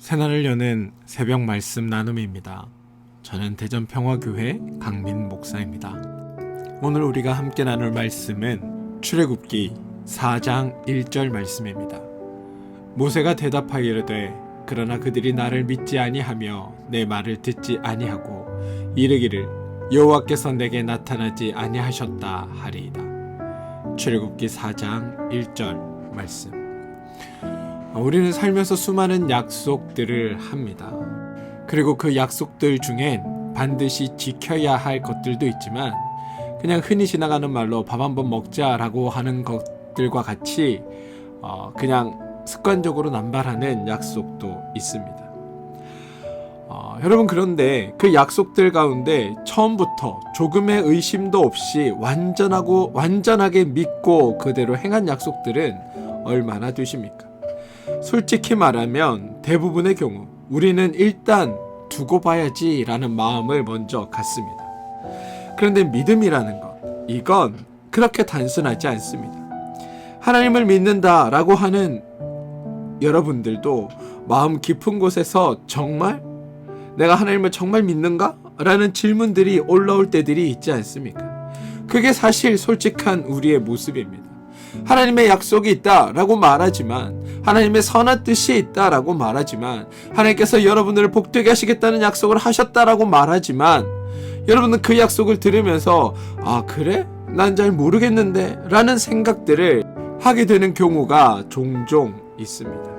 새날을 여는 새벽 말씀 나눔입니다. 저는 대전평화교회 강민 목사입니다. 오늘 우리가 함께 나눌 말씀은 출애굽기 4장 1절 말씀입니다. 모세가 대답하여 이르되 그러나 그들이 나를 믿지 아니하며 내 말을 듣지 아니하고 이르기를 여호와께서 내게 나타나지 아니하셨다 하리이다. 출애굽기 4장 1절 말씀. 우리는 살면서 수많은 약속들을 합니다. 그리고 그 약속들 중엔 반드시 지켜야 할 것들도 있지만 그냥 흔히 지나가는 말로 밥 한번 먹자라고 하는 것들과 같이 그냥 습관적으로 남발하는 약속도 있습니다. 여러분, 그런데 그 약속들 가운데 처음부터 조금의 의심도 없이 완전하게 믿고 그대로 행한 약속들은 얼마나 되십니까? 솔직히 말하면 대부분의 경우 우리는 일단 두고 봐야지 라는 마음을 먼저 갖습니다. 그런데 믿음이라는 것, 이건 그렇게 단순하지 않습니다. 하나님을 믿는다 라고 하는 여러분들도 마음 깊은 곳에서 정말 내가 하나님을 정말 믿는가? 라는 질문들이 올라올 때들이 있지 않습니까? 그게 사실 솔직한 우리의 모습입니다. 하나님의 약속이 있다라고 말하지만, 하나님의 선한 뜻이 있다라고 말하지만, 하나님께서 여러분들을 복되게 하시겠다는 약속을 하셨다라고 말하지만, 여러분은 그 약속을 들으면서 그래? 난 잘 모르겠는데 라는 생각들을 하게 되는 경우가 종종 있습니다.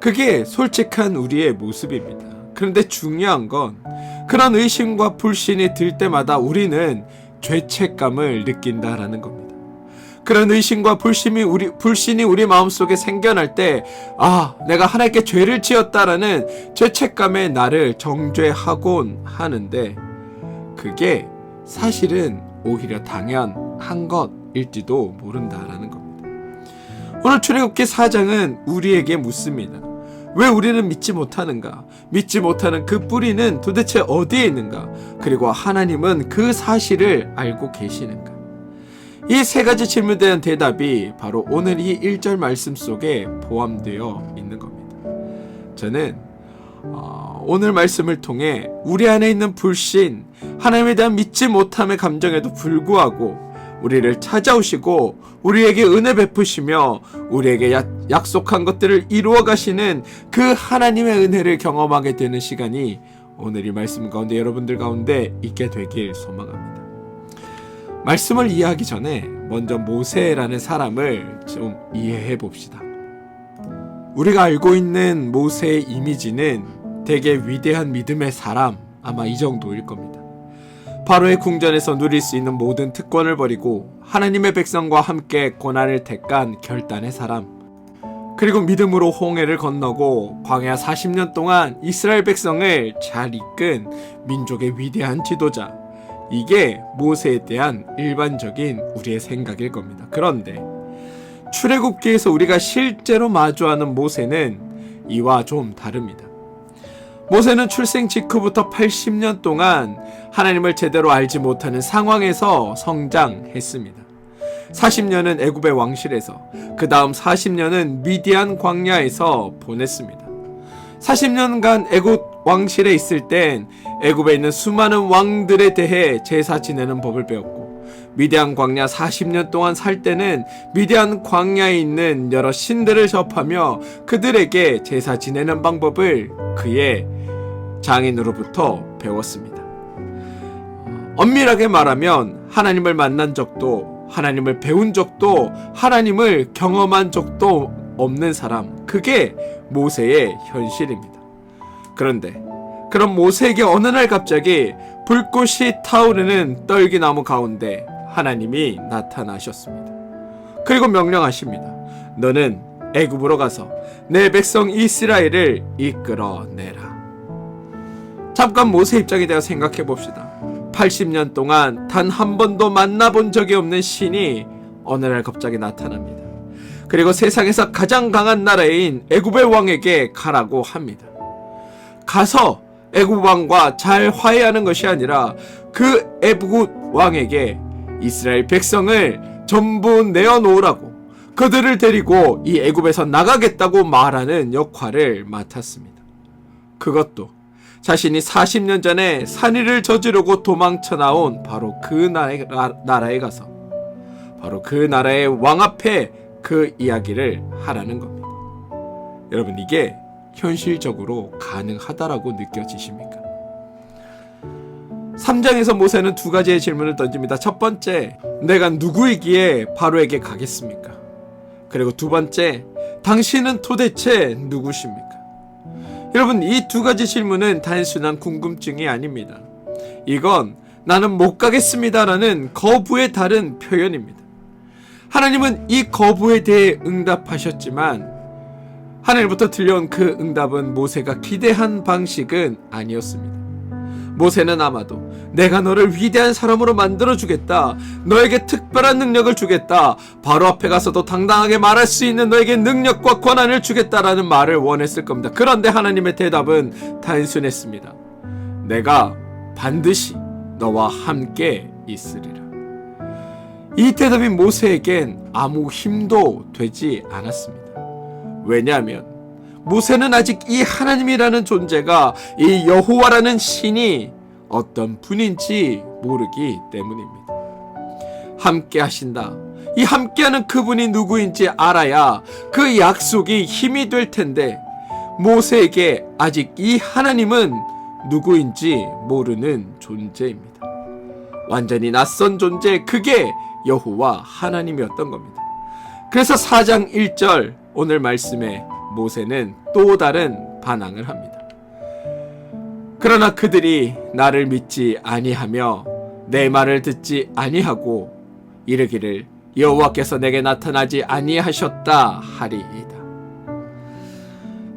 그게 솔직한 우리의 모습입니다. 그런데 중요한 건 그런 의심과 불신이 들 때마다 우리는 죄책감을 느낀다라는 겁니다. 그런 의심과 불신이 우리 마음속에 생겨날 때 내가 하나님께 죄를 지었다라는 죄책감에 나를 정죄하곤 하는데, 그게 사실은 오히려 당연한 것일지도 모른다라는 겁니다. 오늘 출애굽기 4장은 우리에게 묻습니다. 왜 우리는 믿지 못하는가? 믿지 못하는 그 뿌리는 도대체 어디에 있는가? 그리고 하나님은 그 사실을 알고 계시는가? 이 세 가지 질문에 대한 대답이 바로 오늘 이 1절 말씀 속에 포함되어 있는 겁니다. 저는 오늘 말씀을 통해 우리 안에 있는 불신, 하나님에 대한 믿지 못함의 감정에도 불구하고 우리를 찾아오시고 우리에게 은혜 베푸시며 우리에게 약속한 것들을 이루어 가시는 그 하나님의 은혜를 경험하게 되는 시간이 오늘 이 말씀 가운데 여러분들 가운데 있게 되길 소망합니다. 말씀을 이해하기 전에 먼저 모세라는 사람을 좀 이해해 봅시다. 우리가 알고 있는 모세의 이미지는 되게 위대한 믿음의 사람, 아마 이 정도일 겁니다. 바로의 궁전에서 누릴 수 있는 모든 특권을 버리고 하나님의 백성과 함께 고난을 택한 결단의 사람, 그리고 믿음으로 홍해를 건너고 광야 40년 동안 이스라엘 백성을 잘 이끈 민족의 위대한 지도자, 이게 모세에 대한 일반적인 우리의 생각일 겁니다. 그런데 출애굽기에서 우리가 실제로 마주하는 모세는 이와 좀 다릅니다. 모세는 출생 직후부터 80년 동안 하나님을 제대로 알지 못하는 상황에서 성장했습니다. 40년은 애굽의 왕실에서, 그 다음 40년은 미디안 광야에서 보냈습니다. 40년간 애굽 왕실에 있을 땐 애굽에 있는 수많은 왕들에 대해 제사 지내는 법을 배웠고, 미디안 광야 40년 동안 살 때는 미디안 광야에 있는 여러 신들을 접하며 그들에게 제사 지내는 방법을 그의 장인으로부터 배웠습니다. 엄밀하게 말하면 하나님을 만난 적도, 하나님을 배운 적도, 하나님을 경험한 적도 없는 사람, 그게 모세의 현실입니다. 그런데 그런 모세에게 어느 날 갑자기 불꽃이 타오르는 떨기나무 가운데 하나님이 나타나셨습니다. 그리고 명령하십니다. 너는 애굽으로 가서 내 백성 이스라엘을 이끌어내라. 잠깐 모세 입장에 대해 생각해 봅시다. 80년 동안 단 한 번도 만나본 적이 없는 신이 어느 날 갑자기 나타납니다. 그리고 세상에서 가장 강한 나라인 애굽의 왕에게 가라고 합니다. 가서 애굽 왕과 잘 화해하는 것이 아니라 그 애굽 왕에게 이스라엘 백성을 전부 내어놓으라고, 그들을 데리고 이 애굽에서 나가겠다고 말하는 역할을 맡았습니다. 그것도 자신이 40년 전에 산일을 저지르고 도망쳐 나온 바로 그 나라에 가서 바로 그 나라의 왕 앞에 그 이야기를 하라는 겁니다. 여러분, 이게 현실적으로 가능하다라고 느껴지십니까? 3장에서 모세는 두 가지의 질문을 던집니다. 첫 번째, 내가 누구이기에 바로에게 가겠습니까? 그리고 두 번째, 당신은 도대체 누구십니까? 여러분, 이 두 가지 질문은 단순한 궁금증이 아닙니다. 이건 나는 못 가겠습니다라는 거부의 다른 표현입니다. 하나님은 이 거부에 대해 응답하셨지만 하늘부터 들려온 그 응답은 모세가 기대한 방식은 아니었습니다. 모세는 아마도 내가 너를 위대한 사람으로 만들어주겠다, 너에게 특별한 능력을 주겠다, 바로 앞에 가서도 당당하게 말할 수 있는 너에게 능력과 권한을 주겠다라는 말을 원했을 겁니다. 그런데 하나님의 대답은 단순했습니다. 내가 반드시 너와 함께 있으리라. 이 대답이 모세에겐 아무 힘도 되지 않았습니다. 왜냐하면 모세는 아직 이 하나님이라는 존재가, 이 여호와라는 신이 어떤 분인지 모르기 때문입니다. 함께 하신다, 이 함께하는 그분이 누구인지 알아야 그 약속이 힘이 될 텐데 모세에게 아직 이 하나님은 누구인지 모르는 존재입니다. 완전히 낯선 존재, 그게 여호와 하나님이었던 겁니다. 그래서 4장 1절 오늘 말씀에 모세는 또 다른 반항을 합니다. 그러나 그들이 나를 믿지 아니하며 내 말을 듣지 아니하고 이르기를 여호와께서 내게 나타나지 아니하셨다 하리이다.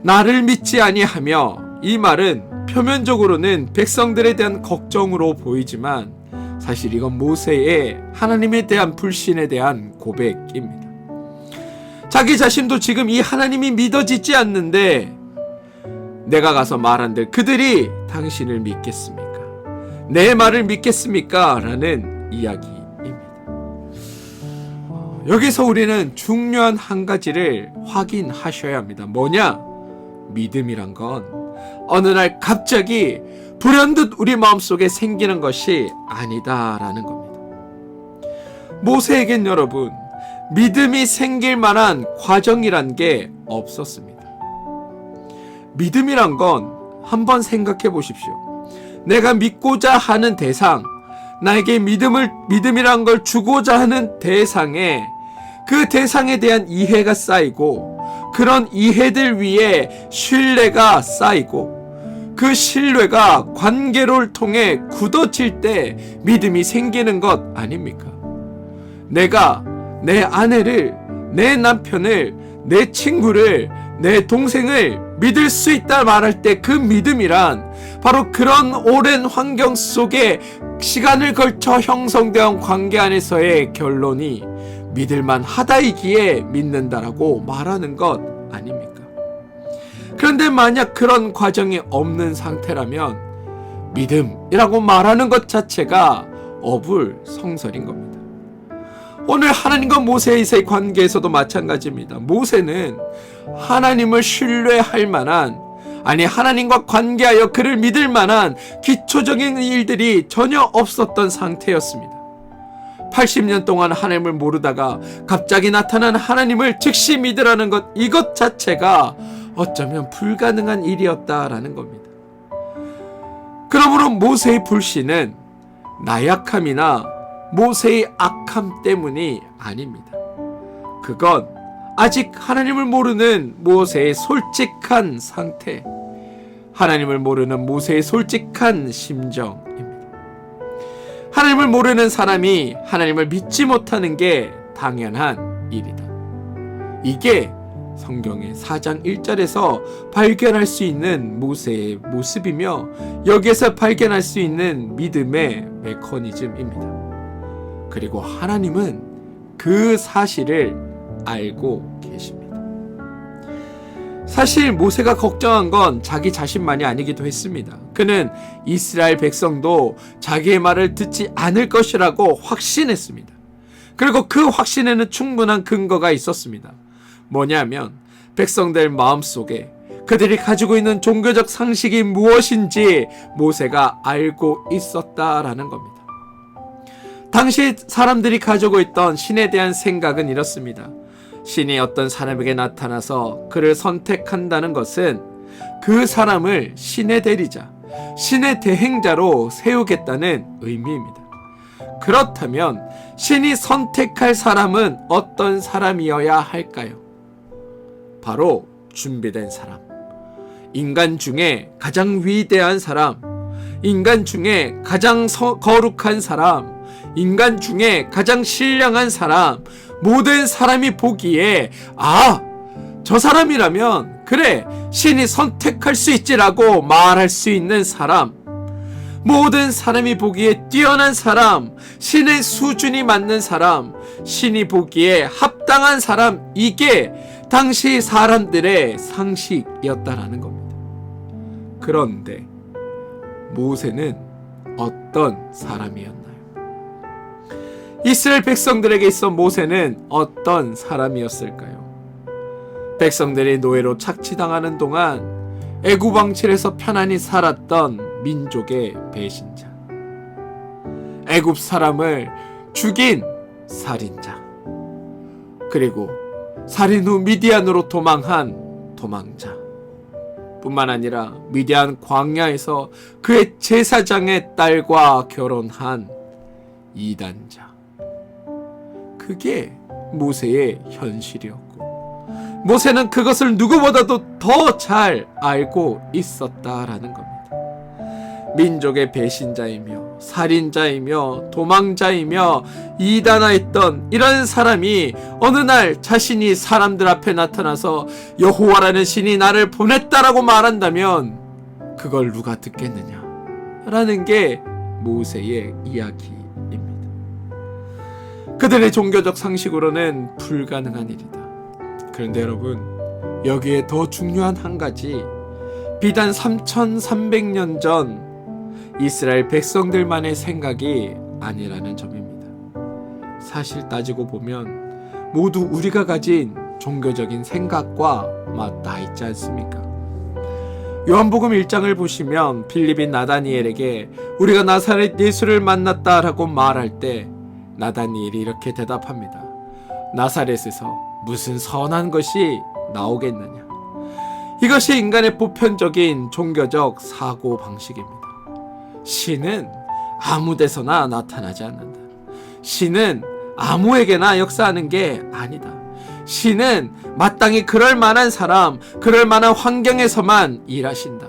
나를 믿지 아니하며, 이 말은 표면적으로는 백성들에 대한 걱정으로 보이지만 사실 이건 모세의 하나님에 대한 불신에 대한 고백입니다. 자기 자신도 지금 이 하나님이 믿어지지 않는데 내가 가서 말한들 그들이 당신을 믿겠습니까? 내 말을 믿겠습니까? 라는 이야기입니다. 여기서 우리는 중요한 한 가지를 확인하셔야 합니다. 뭐냐? 믿음이란 건 어느 날 갑자기 불현듯 우리 마음속에 생기는 것이 아니다라는 겁니다. 모세에겐 여러분, 믿음이 생길 만한 과정이란 게 없었습니다. 믿음이란 건 한번 생각해 보십시오. 내가 믿고자 하는 대상, 나에게 믿음이란 걸 주고자 하는 대상에, 그 대상에 대한 이해가 쌓이고 그런 이해들 위에 신뢰가 쌓이고 그 신뢰가 관계를 통해 굳어질 때 믿음이 생기는 것 아닙니까? 내가 내 아내를, 내 남편을, 내 친구를, 내 동생을 믿을 수 있다 말할 때 그 믿음이란 바로 그런 오랜 환경 속에 시간을 걸쳐 형성된 관계 안에서의 결론이 믿을만 하다이기에 믿는다라고 말하는 것 아닙니까? 그런데 만약 그런 과정이 없는 상태라면 믿음이라고 말하는 것 자체가 어불성설인 겁니다. 오늘 하나님과 모세의 관계에서도 마찬가지입니다. 모세는 하나님을 신뢰할 만한, 아니 하나님과 관계하여 그를 믿을 만한 기초적인 일들이 전혀 없었던 상태였습니다. 80년 동안 하나님을 모르다가 갑자기 나타난 하나님을 즉시 믿으라는 것, 이것 자체가 어쩌면 불가능한 일이었다라는 겁니다. 그러므로 모세의 불신은 나약함이나 모세의 악함 때문이 아닙니다. 그건 아직 하나님을 모르는 모세의 솔직한 상태, 하나님을 모르는 모세의 솔직한 심정입니다. 하나님을 모르는 사람이 하나님을 믿지 못하는 게 당연한 일이다. 이게 성경의 4장 1절에서 발견할 수 있는 모세의 모습이며 여기에서 발견할 수 있는 믿음의 메커니즘입니다. 그리고 하나님은 그 사실을 알고 계십니다. 사실 모세가 걱정한 건 자기 자신만이 아니기도 했습니다. 그는 이스라엘 백성도 자기의 말을 듣지 않을 것이라고 확신했습니다. 그리고 그 확신에는 충분한 근거가 있었습니다. 뭐냐면 백성들 마음속에 그들이 가지고 있는 종교적 상식이 무엇인지 모세가 알고 있었다라는 겁니다. 당시 사람들이 가지고 있던 신에 대한 생각은 이렇습니다. 신이 어떤 사람에게 나타나서 그를 선택한다는 것은 그 사람을 신의 대리자, 신의 대행자로 세우겠다는 의미입니다. 그렇다면 신이 선택할 사람은 어떤 사람이어야 할까요? 바로 준비된 사람, 인간 중에 가장 위대한 사람, 인간 중에 가장 거룩한 사람, 인간 중에 가장 신령한 사람, 모든 사람이 보기에 저 사람이라면 그래 신이 선택할 수 있지라고 말할 수 있는 사람, 모든 사람이 보기에 뛰어난 사람, 신의 수준이 맞는 사람, 신이 보기에 합당한 사람, 이게 당시 사람들의 상식이었다라는 겁니다. 그런데 모세는 어떤 사람이었나요? 이스라엘 백성들에게 있어 모세는 어떤 사람이었을까요? 백성들이 노예로 착취당하는 동안 애굽 왕실에서 편안히 살았던 민족의 배신자, 애굽 사람을 죽인 살인자, 그리고 살인 후 미디안으로 도망한 도망자, 뿐만 아니라 미디안 광야에서 그의 제사장의 딸과 결혼한 이단자. 그게 모세의 현실이었고 모세는 그것을 누구보다도 더 잘 알고 있었다라는 겁니다. 민족의 배신자이며 살인자이며 도망자이며 이단하였던 이런 사람이 어느 날 자신이 사람들 앞에 나타나서 여호와라는 신이 나를 보냈다라고 말한다면 그걸 누가 듣겠느냐 라는 게 모세의 이야기입니다. 그들의 종교적 상식으로는 불가능한 일이다. 그런데 여러분, 여기에 더 중요한 한 가지, 비단 3300년 전 이스라엘 백성들만의 생각이 아니라는 점입니다. 사실 따지고 보면 모두 우리가 가진 종교적인 생각과 맞닿아 있지 않습니까? 요한복음 1장을 보시면 빌립인 나다니엘에게 우리가 나사렛 예수를 만났다라고 말할 때 나다니엘이 이렇게 대답합니다. 나사렛에서 무슨 선한 것이 나오겠느냐? 이것이 인간의 보편적인 종교적 사고 방식입니다. 신은 아무 데서나 나타나지 않는다. 신은 아무에게나 역사하는 게 아니다. 신은 마땅히 그럴 만한 사람, 그럴 만한 환경에서만 일하신다.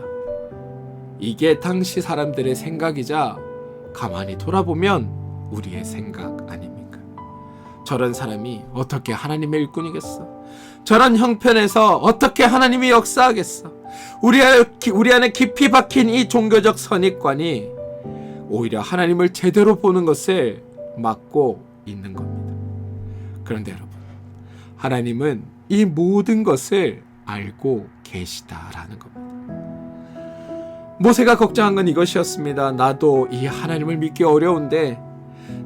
이게 당시 사람들의 생각이자 가만히 돌아보면 우리의 생각 아닙니까? 저런 사람이 어떻게 하나님의 일꾼이겠어? 저런 형편에서 어떻게 하나님이 역사하겠어? 우리 안에 깊이 박힌 이 종교적 선입관이 오히려 하나님을 제대로 보는 것을 막고 있는 겁니다. 그런데 여러분, 하나님은 이 모든 것을 알고 계시다라는 겁니다. 모세가 걱정한 건 이것이었습니다. 나도 이 하나님을 믿기 어려운데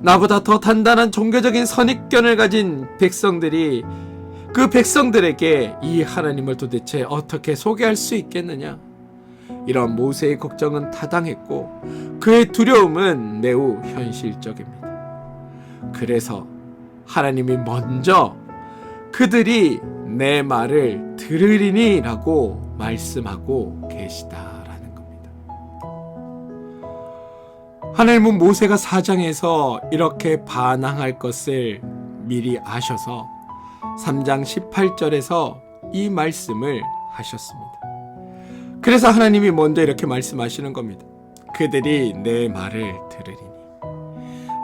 나보다 더 단단한 종교적인 선입견을 가진 백성들이 그 백성들에게 이 하나님을 도대체 어떻게 소개할 수 있겠느냐? 이런 모세의 걱정은 타당했고 그의 두려움은 매우 현실적입니다. 그래서 하나님이 먼저 그들이 내 말을 들으리니 라고 말씀하고 계시다라는 겁니다. 하나님은 모세가 4장에서 이렇게 반항할 것을 미리 아셔서 3장 18절에서 이 말씀을 하셨습니다. 그래서 하나님이 먼저 이렇게 말씀하시는 겁니다. 그들이 내 말을 들으리니.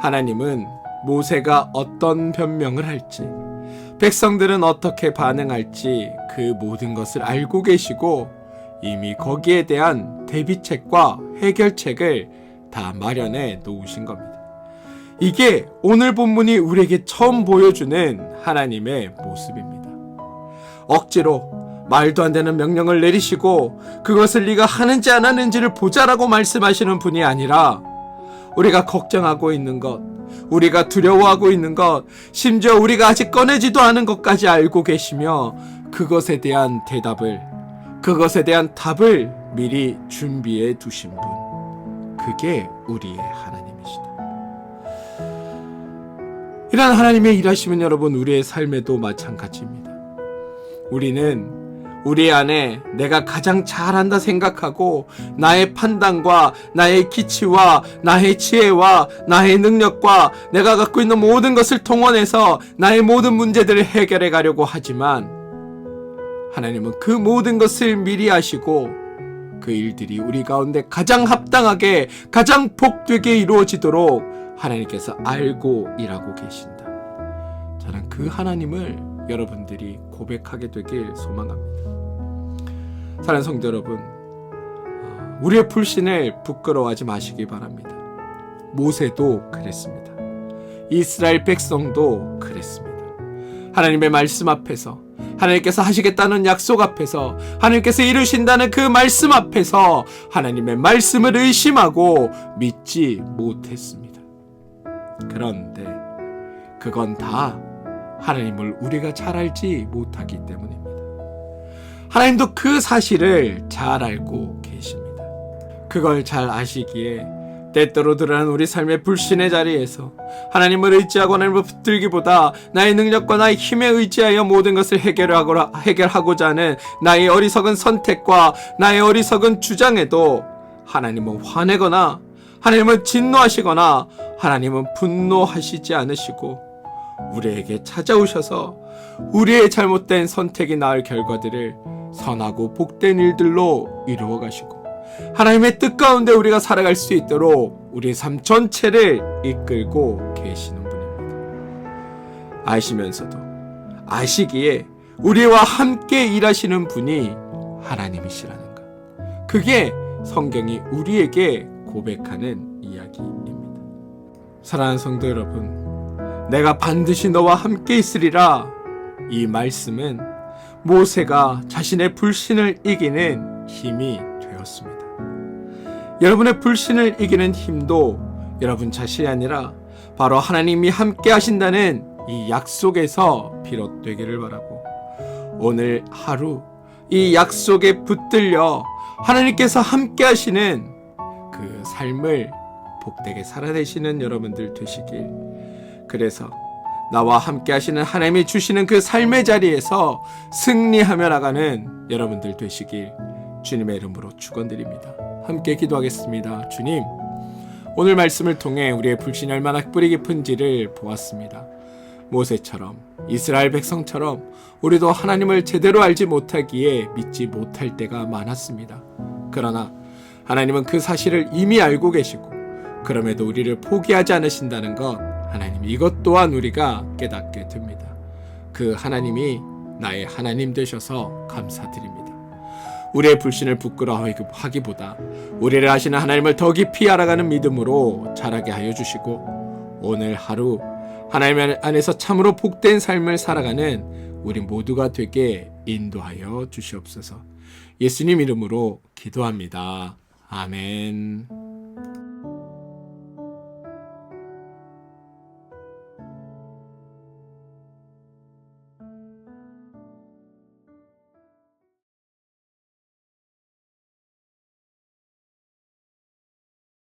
하나님은 모세가 어떤 변명을 할지, 백성들은 어떻게 반응할지 그 모든 것을 알고 계시고 이미 거기에 대한 대비책과 해결책을 다 마련해 놓으신 겁니다. 이게 오늘 본문이 우리에게 처음 보여주는 하나님의 모습입니다. 억지로 말도 안 되는 명령을 내리시고 그것을 네가 하는지 안 하는지를 보자라고 말씀하시는 분이 아니라 우리가 걱정하고 있는 것, 우리가 두려워하고 있는 것, 심지어 우리가 아직 꺼내지도 않은 것까지 알고 계시며 그것에 대한 대답을, 그것에 대한 답을 미리 준비해 두신 분, 그게 우리의 하나님이시다. 이런 하나님의 일하심은 여러분 우리의 삶에도 마찬가지입니다. 우리는 우리 안에 내가 가장 잘한다 생각하고 나의 판단과 나의 기치와 나의 지혜와 나의 능력과 내가 갖고 있는 모든 것을 동원해서 나의 모든 문제들을 해결해 가려고 하지만 하나님은 그 모든 것을 미리 아시고 그 일들이 우리 가운데 가장 합당하게 가장 복되게 이루어지도록 하나님께서 알고 일하고 계신다. 저는 그 하나님을 여러분들이 고백하게 되길 소망합니다. 사랑하는 성도 여러분, 우리의 불신을 부끄러워하지 마시기 바랍니다. 모세도 그랬습니다. 이스라엘 백성도 그랬습니다. 하나님의 말씀 앞에서, 하나님께서 하시겠다는 약속 앞에서, 하나님께서 이루신다는 그 말씀 앞에서 하나님의 말씀을 의심하고 믿지 못했습니다. 그런데 그건 다 하나님을 우리가 잘 알지 못하기 때문입니다. 하나님도 그 사실을 잘 알고 계십니다. 그걸 잘 아시기에 때때로 드러난 우리 삶의 불신의 자리에서 하나님을 의지하고 하나님을 붙들기보다 나의 능력과 나의 힘에 의지하여 모든 것을 해결하고자 하는 나의 어리석은 선택과 나의 어리석은 주장에도 하나님은 화내거나 하나님은 진노하시거나 하나님은 분노하시지 않으시고 우리에게 찾아오셔서 우리의 잘못된 선택이 낳을 결과들을 선하고 복된 일들로 이루어 가시고 하나님의 뜻 가운데 우리가 살아갈 수 있도록 우리의 삶 전체를 이끌고 계시는 분입니다. 아시면서도 아시기에 우리와 함께 일하시는 분이 하나님이시라는 것, 그게 성경이 우리에게 고백하는 이야기입니다. 사랑하는 성도 여러분, 내가 반드시 너와 함께 있으리라, 이 말씀은 모세가 자신의 불신을 이기는 힘이 되었습니다. 여러분의 불신을 이기는 힘도 여러분 자신이 아니라 바로 하나님이 함께 하신다는 이 약속에서 비롯되기를 바라고, 오늘 하루 이 약속에 붙들려 하나님께서 함께 하시는 그 삶을 복되게 살아내시는 여러분들 되시길, 그래서 나와 함께 하시는 하나님이 주시는 그 삶의 자리에서 승리하며 나가는 여러분들 되시길 주님의 이름으로 축원드립니다. 함께 기도하겠습니다. 주님, 오늘 말씀을 통해 우리의 불신이 얼마나 뿌리 깊은지를 보았습니다. 모세처럼, 이스라엘 백성처럼 우리도 하나님을 제대로 알지 못하기에 믿지 못할 때가 많았습니다. 그러나 하나님은 그 사실을 이미 알고 계시고 그럼에도 우리를 포기하지 않으신다는 것, 하나님, 이것 또한 우리가 깨닫게 됩니다. 그 하나님이 나의 하나님 되셔서 감사드립니다. 우리의 불신을 부끄러워하기보다 우리를 아시는 하나님을 더 깊이 알아가는 믿음으로 자라게 하여 주시고, 오늘 하루 하나님 안에서 참으로 복된 삶을 살아가는 우리 모두가 되게 인도하여 주시옵소서. 예수님 이름으로 기도합니다. 아멘.